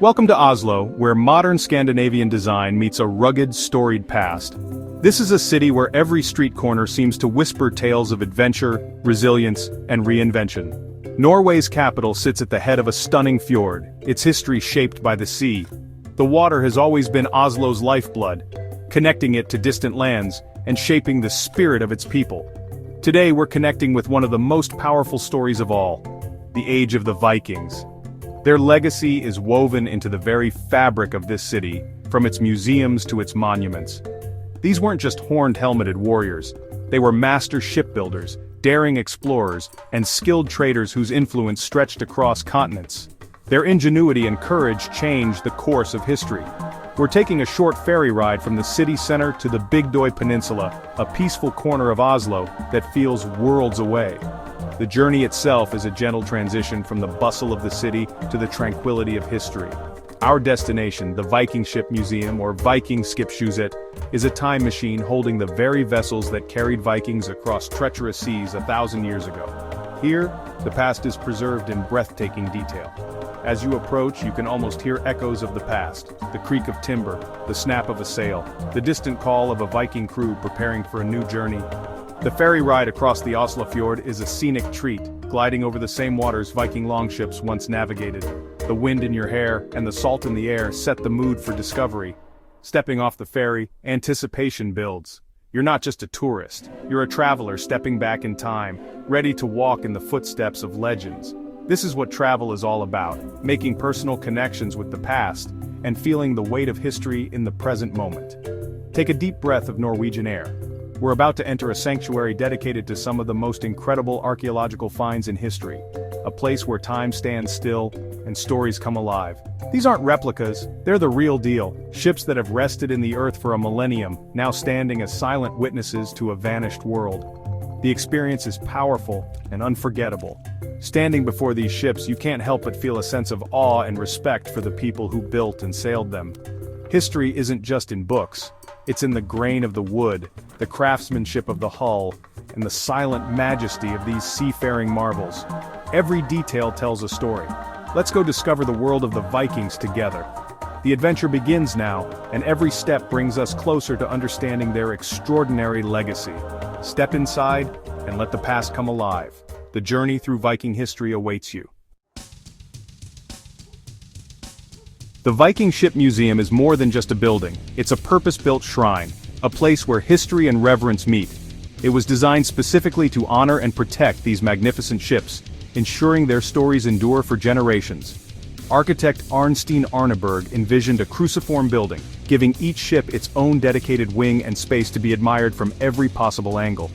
Welcome to Oslo, where modern Scandinavian design meets a rugged, storied past. This is a city where every street corner seems to whisper tales of adventure, resilience, and reinvention. Norway's capital sits at the head of a stunning fjord, its history shaped by the sea. The water has always been Oslo's lifeblood, connecting it to distant lands and shaping the spirit of its people. Today we're connecting with one of the most powerful stories of all, the age of the Vikings. Their legacy is woven into the very fabric of this city, from its museums to its monuments. These weren't just horned-helmeted warriors. They were master shipbuilders, daring explorers, and skilled traders whose influence stretched across continents. Their ingenuity and courage changed the course of history. We're taking a short ferry ride from the city center to the Bygdøy Peninsula, a peaceful corner of Oslo that feels worlds away. The journey itself is a gentle transition from the bustle of the city to the tranquility of history. Our destination, the Viking Ship Museum or VikingShipMuseum, is a time machine holding the very vessels that carried Vikings across treacherous seas 1,000 years ago. Here, the past is preserved in breathtaking detail. As you approach, you can almost hear echoes of the past, the creak of timber, the snap of a sail, the distant call of a Viking crew preparing for a new journey. The ferry ride across the Oslo fjord is a scenic treat, gliding over the same waters Viking longships once navigated. The wind in your hair and the salt in the air set the mood for discovery. Stepping off the ferry, anticipation builds. You're not just a tourist, you're a traveler stepping back in time, ready to walk in the footsteps of legends. This is what travel is all about, making personal connections with the past, and feeling the weight of history in the present moment. Take a deep breath of Norwegian air. We're about to enter a sanctuary dedicated to some of the most incredible archaeological finds in history. A place where time stands still, and stories come alive. These aren't replicas, they're the real deal. Ships that have rested in the earth for a millennium, now standing as silent witnesses to a vanished world. The experience is powerful and unforgettable. Standing before these ships, you can't help but feel a sense of awe and respect for the people who built and sailed them. History isn't just in books. It's in the grain of the wood, the craftsmanship of the hull, and the silent majesty of these seafaring marvels. Every detail tells a story. Let's go discover the world of the Vikings together. The adventure begins now, and every step brings us closer to understanding their extraordinary legacy. Step inside, and let the past come alive. The journey through Viking history awaits you. The Viking Ship Museum is more than just a building, it's a purpose-built shrine, a place where history and reverence meet. It was designed specifically to honor and protect these magnificent ships, ensuring their stories endure for generations. Architect Arnstein Arneberg envisioned a cruciform building, giving each ship its own dedicated wing and space to be admired from every possible angle.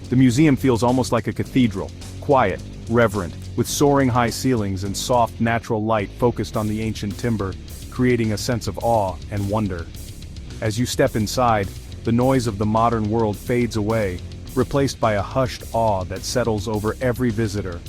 The museum feels almost like a cathedral, quiet, reverent, with soaring high ceilings and soft natural light focused on the ancient timber, creating a sense of awe and wonder. As you step inside, the noise of the modern world fades away, replaced by a hushed awe that settles over every visitor.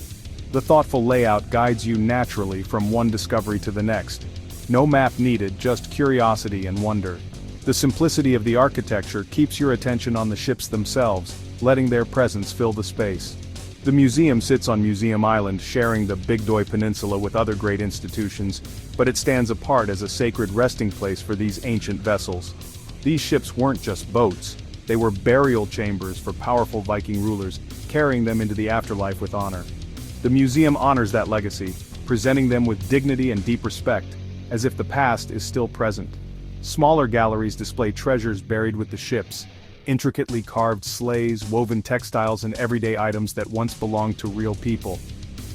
The thoughtful layout guides you naturally from one discovery to the next. No map needed, just curiosity and wonder. The simplicity of the architecture keeps your attention on the ships themselves, letting their presence fill the space. The museum sits on Museum Island, sharing the Bygdøy Peninsula with other great institutions, but it stands apart as a sacred resting place for these ancient vessels. These ships weren't just boats, they were burial chambers for powerful Viking rulers, carrying them into the afterlife with honor. The museum honors that legacy, presenting them with dignity and deep respect, as if the past is still present. Smaller galleries display treasures buried with the ships, intricately carved sleighs, woven textiles, and everyday items that once belonged to real people.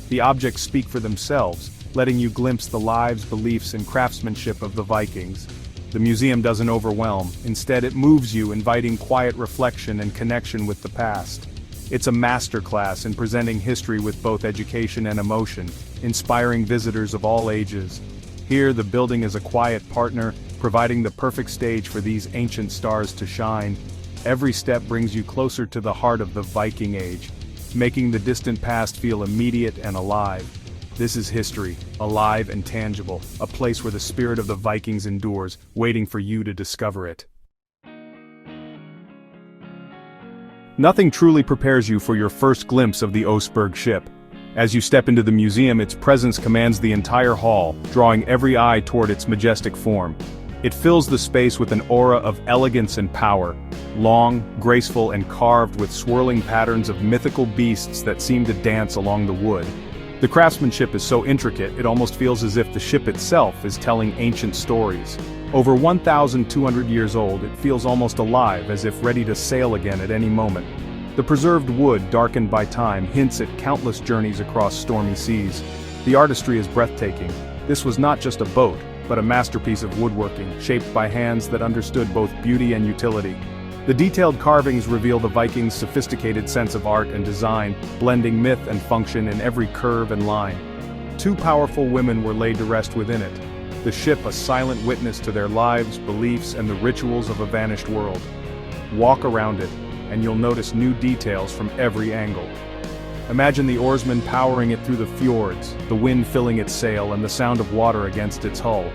The objects speak for themselves, letting you glimpse the lives, beliefs, and craftsmanship of the Vikings. The museum doesn't overwhelm, instead it moves you, inviting quiet reflection and connection with the past. It's a masterclass in presenting history with both education and emotion, inspiring visitors of all ages. Here, the building is a quiet partner, providing the perfect stage for these ancient stars to shine. Every step brings you closer to the heart of the Viking Age, making the distant past feel immediate and alive. This is history, alive and tangible, a place where the spirit of the Vikings endures, waiting for you to discover it. Nothing truly prepares you for your first glimpse of the Oseberg ship. As you step into the museum, its presence commands the entire hall, drawing every eye toward its majestic form. It fills the space with an aura of elegance and power, long, graceful and carved with swirling patterns of mythical beasts that seem to dance along the wood. The craftsmanship is so intricate it almost feels as if the ship itself is telling ancient stories. Over 1,200 years old, it feels almost alive, as if ready to sail again at any moment. The preserved wood, darkened by time, hints at countless journeys across stormy seas. The artistry is breathtaking. This was not just a boat, but a masterpiece of woodworking, shaped by hands that understood both beauty and utility. The detailed carvings reveal the Vikings' sophisticated sense of art and design, blending myth and function in every curve and line. Two powerful women were laid to rest within it, the ship a silent witness to their lives, beliefs, and the rituals of a vanished world. Walk around it, and you'll notice new details from every angle. Imagine the oarsmen powering it through the fjords, the wind filling its sail and the sound of water against its hull.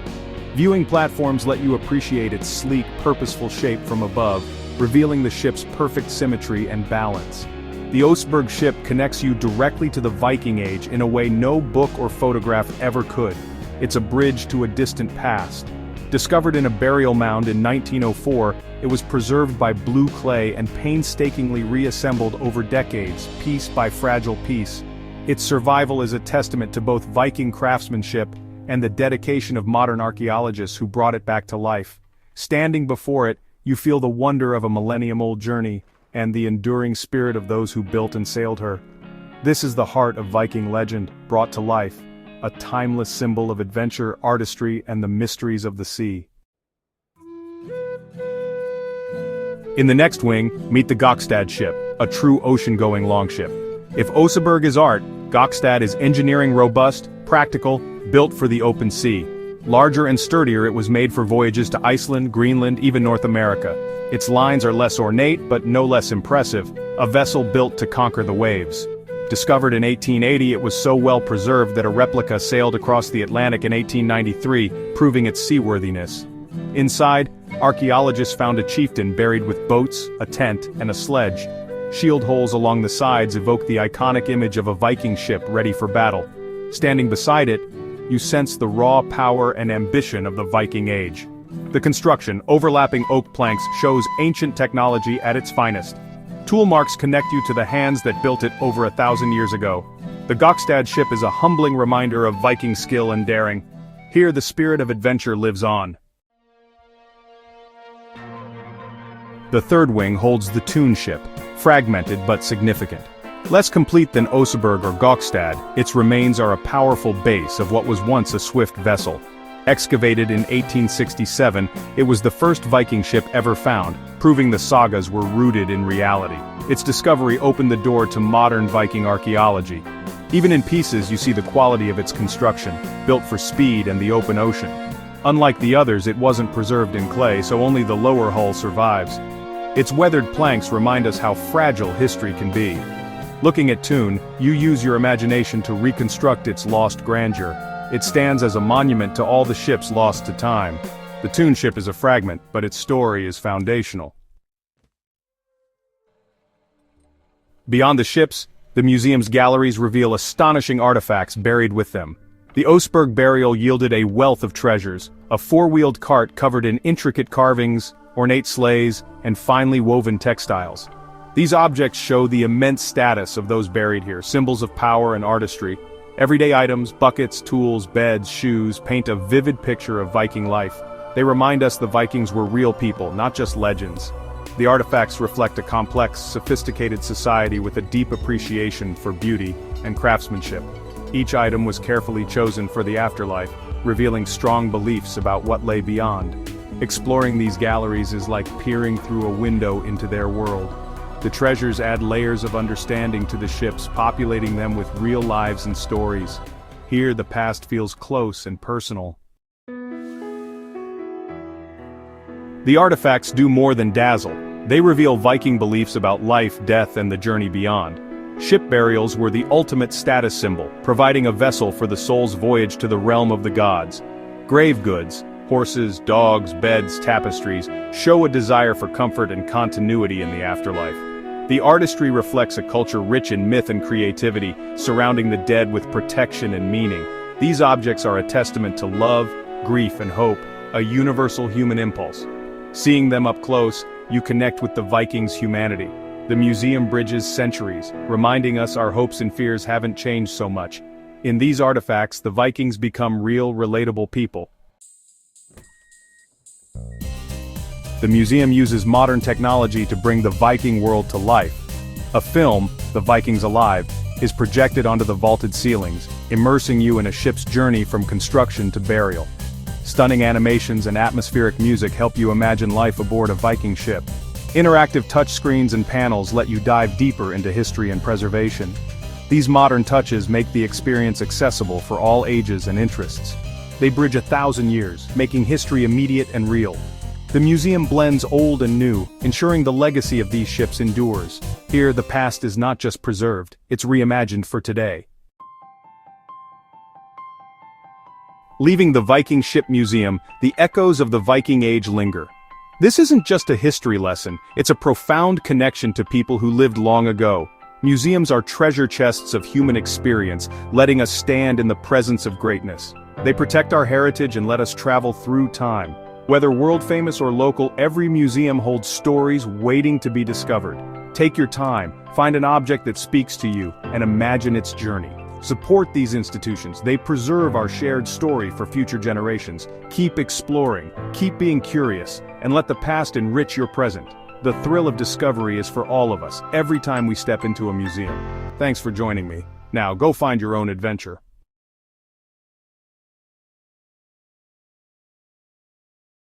Viewing platforms let you appreciate its sleek, purposeful shape from above, revealing the ship's perfect symmetry and balance. The Oseberg ship connects you directly to the Viking Age in a way no book or photograph ever could. It's a bridge to a distant past. Discovered in a burial mound in 1904, it was preserved by blue clay and painstakingly reassembled over decades, piece by fragile piece. Its survival is a testament to both Viking craftsmanship and the dedication of modern archaeologists who brought it back to life. Standing before it, you feel the wonder of a millennium-old journey, and the enduring spirit of those who built and sailed her. This is the heart of Viking legend, brought to life, a timeless symbol of adventure, artistry, and the mysteries of the sea. In the next wing, meet the Gokstad ship, a true ocean-going longship. If Oseberg is art, Gokstad is engineering robust, practical, built for the open sea. Larger and sturdier, it was made for voyages to Iceland, Greenland, even North America. Its lines are less ornate, but no less impressive, a vessel built to conquer the waves. Discovered in 1880, it was so well preserved that a replica sailed across the Atlantic in 1893, proving its seaworthiness. Inside, archaeologists found a chieftain buried with boats, a tent, and a sledge. Shield holes along the sides evoke the iconic image of a Viking ship ready for battle. Standing beside it, you sense the raw power and ambition of the Viking Age. The construction, overlapping oak planks, shows ancient technology at its finest. Tool marks connect you to the hands that built it over 1,000 years ago. The Gokstad ship is a humbling reminder of Viking skill and daring. Here the spirit of adventure lives on. The third wing holds the Tun ship, fragmented but significant. Less complete than Oseberg or Gokstad, its remains are a powerful base of what was once a swift vessel. Excavated in 1867, it was the first Viking ship ever found, proving the sagas were rooted in reality. Its discovery opened the door to modern Viking archaeology. Even in pieces you see the quality of its construction, built for speed and the open ocean. Unlike the others, it wasn't preserved in clay, so only the lower hull survives. Its weathered planks remind us how fragile history can be. Looking at Tun, you use your imagination to reconstruct its lost grandeur. It stands as a monument to all the ships lost to time. The Tun ship is a fragment, but its story is foundational. Beyond the ships, the museum's galleries reveal astonishing artifacts buried with them. The Oseberg burial yielded a wealth of treasures, a four-wheeled cart covered in intricate carvings, ornate sleighs, and finely woven textiles. These objects show the immense status of those buried here, symbols of power and artistry. Everyday items, buckets, tools, beds, shoes, paint a vivid picture of Viking life. They remind us the Vikings were real people, not just legends. The artifacts reflect a complex, sophisticated society with a deep appreciation for beauty and craftsmanship. Each item was carefully chosen for the afterlife, revealing strong beliefs about what lay beyond. Exploring these galleries is like peering through a window into their world. The treasures add layers of understanding to the ships, populating them with real lives and stories. Here the past feels close and personal. The artifacts do more than dazzle. They reveal Viking beliefs about life, death, and the journey beyond. Ship burials were the ultimate status symbol, providing a vessel for the soul's voyage to the realm of the gods. Grave goods, horses, dogs, beds, tapestries, show a desire for comfort and continuity in the afterlife. The artistry reflects a culture rich in myth and creativity, surrounding the dead with protection and meaning. These objects are a testament to love, grief, and hope, a universal human impulse. Seeing them up close, you connect with the Vikings' humanity. The museum bridges centuries, reminding us our hopes and fears haven't changed so much. In these artifacts, the Vikings become real, relatable people. The museum uses modern technology to bring the Viking world to life. A film, The Vikings Alive, is projected onto the vaulted ceilings, immersing you in a ship's journey from construction to burial. Stunning animations and atmospheric music help you imagine life aboard a Viking ship. Interactive touchscreens and panels let you dive deeper into history and preservation. These modern touches make the experience accessible for all ages and interests. They bridge 1,000 years, making history immediate and real. The museum blends old and new, ensuring the legacy of these ships endures. Here, the past is not just preserved, it's reimagined for today. Leaving the Viking Ship Museum, the echoes of the Viking Age linger. This isn't just a history lesson, it's a profound connection to people who lived long ago. Museums are treasure chests of human experience, letting us stand in the presence of greatness. They protect our heritage and let us travel through time. Whether world-famous or local, every museum holds stories waiting to be discovered. Take your time, find an object that speaks to you, and imagine its journey. Support these institutions. They preserve our shared story for future generations. Keep exploring, keep being curious, and let the past enrich your present. The thrill of discovery is for all of us, every time we step into a museum. Thanks for joining me. Now, go find your own adventure.